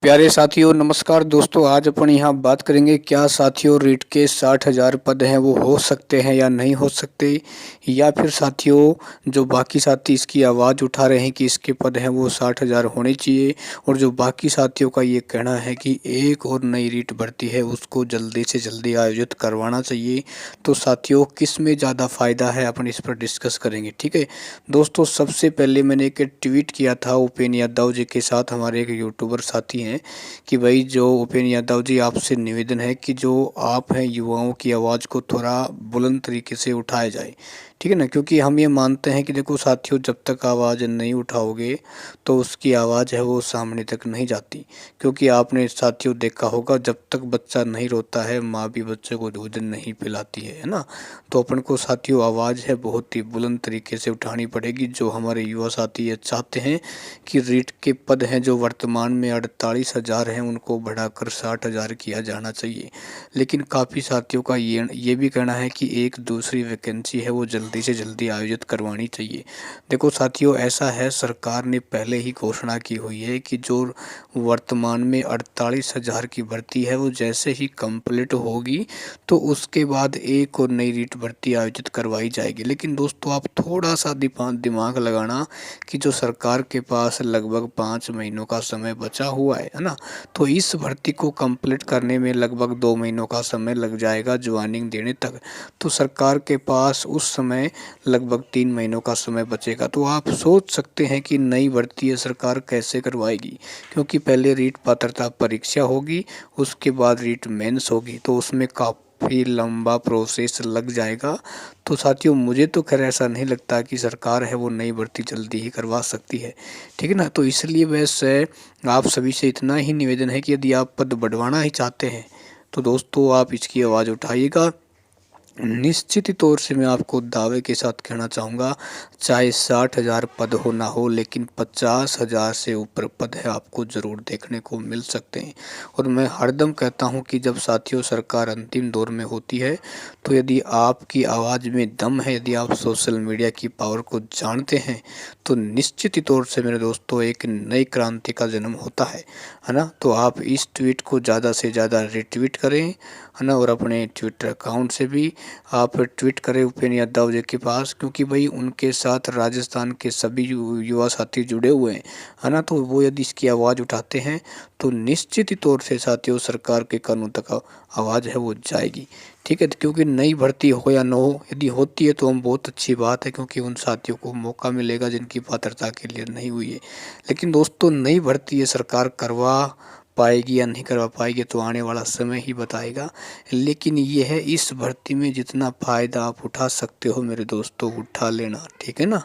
प्यारे साथियों नमस्कार दोस्तों। आज अपन यहाँ बात करेंगे क्या साथियों रीट के 60,000 पद हैं वो हो सकते हैं या नहीं हो सकते, या फिर साथियों जो बाकी साथी इसकी आवाज़ उठा रहे हैं कि इसके पद हैं वो 60,000 होने चाहिए, और जो बाकी साथियों का ये कहना है कि एक और नई रीट भर्ती है उसको जल्दी से जल्दी आयोजित करवाना चाहिए। तो साथियों किस में ज़्यादा फ़ायदा है अपन इस पर डिस्कस करेंगे। ठीक है दोस्तों, सबसे पहले मैंने एक ट्वीट किया था उपेंद्र यादव जी के साथ, हमारे एक यूट्यूबर साथी हैं, कि भाई जो उपेंद्र यादव जी आपसे निवेदन है कि जो आप हैं युवाओं की आवाज़ को थोड़ा बुलंद तरीके से उठाया जाए। ठीक है ना, क्योंकि हम ये मानते हैं कि देखो साथियों जब तक आवाज़ नहीं उठाओगे तो उसकी आवाज़ है वो सामने तक नहीं जाती। क्योंकि आपने साथियों देखा होगा जब तक बच्चा नहीं रोता है माँ भी बच्चे को दूध नहीं पिलाती है ना। तो अपन को साथियों आवाज़ है बहुत ही बुलंद तरीके से उठानी पड़ेगी। जो हमारे युवा साथी ये चाहते हैं कि रीट के पद हैं जो वर्तमान में 48,000 हैं उनको बढ़ाकर 60,000 किया जाना चाहिए। लेकिन काफ़ी साथियों का ये भी कहना है कि एक दूसरी वैकेंसी है वो जल्दी से जल्दी आयोजित करवानी चाहिए। देखो साथियों ऐसा है, सरकार ने पहले ही घोषणा की हुई है कि जो वर्तमान में 48,000 की भर्ती है वो जैसे ही कंप्लीट होगी तो उसके बाद एक और नई रीट भर्ती आयोजित करवाई जाएगी। लेकिन दोस्तों आप थोड़ा सा दिमाग लगाना कि जो सरकार के पास लगभग 5 महीनों का समय बचा हुआ है ना, तो इस भर्ती को कंप्लीट करने में लगभग 2 महीनों का समय लग जाएगा ज्वाइनिंग देने तक। तो सरकार के पास उस समय लगभग 3 महीनों का समय बचेगा। तो आप सोच सकते हैं कि नई भर्ती सरकार कैसे करवाएगी, क्योंकि पहले रीट पात्रता परीक्षा होगी, उसके बाद रीट मेंस होगी, तो उसमें काफ़ी लंबा प्रोसेस लग जाएगा। तो साथियों मुझे तो खैर ऐसा नहीं लगता कि सरकार है वो नई भर्ती जल्दी ही करवा सकती है। ठीक है ना, तो इसलिए वैसे आप सभी से इतना ही निवेदन है कि यदि आप पद बढ़वाना ही चाहते हैं तो दोस्तों आप इसकी आवाज़ उठाइएगा। निश्चित ही तौर से मैं आपको दावे के साथ कहना चाहूँगा, चाहे 60,000 पद हो ना हो, लेकिन 50,000 से ऊपर पद है आपको ज़रूर देखने को मिल सकते हैं। और मैं हरदम कहता हूँ कि जब साथियों सरकार अंतिम दौर में होती है तो यदि आपकी आवाज़ में दम है, यदि आप सोशल मीडिया की पावर को जानते हैं, तो निश्चित ही तौर से मेरे दोस्तों एक नई क्रांति का जन्म होता है ना। तो आप इस ट्वीट को ज़्यादा से ज़्यादा रिट्वीट करें, है ना, और अपने ट्विटर अकाउंट से भी आप ट्वीट करें उपेंद्र यादव जी के पास, क्योंकि भाई उनके साथ राजस्थान के सभी युवा साथी जुड़े हुए हैं, है ना। तो वो यदि इसकी आवाज़ उठाते हैं तो निश्चित ही तौर से साथियों सरकार के कानून तक आवाज़ है वो जाएगी। ठीक है, क्योंकि नई भर्ती हो या न हो, यदि होती है तो हम बहुत अच्छी बात है, क्योंकि उन साथियों को मौका मिलेगा जिनकी पात्रता के लिए नहीं हुई है। लेकिन दोस्तों नई भर्ती ये सरकार करवा पाएगी या नहीं करवा पाएगी तो आने वाला समय ही बताएगा। लेकिन ये है, इस भर्ती में जितना फ़ायदा आप उठा सकते हो मेरे दोस्तों उठा लेना। ठीक है ना।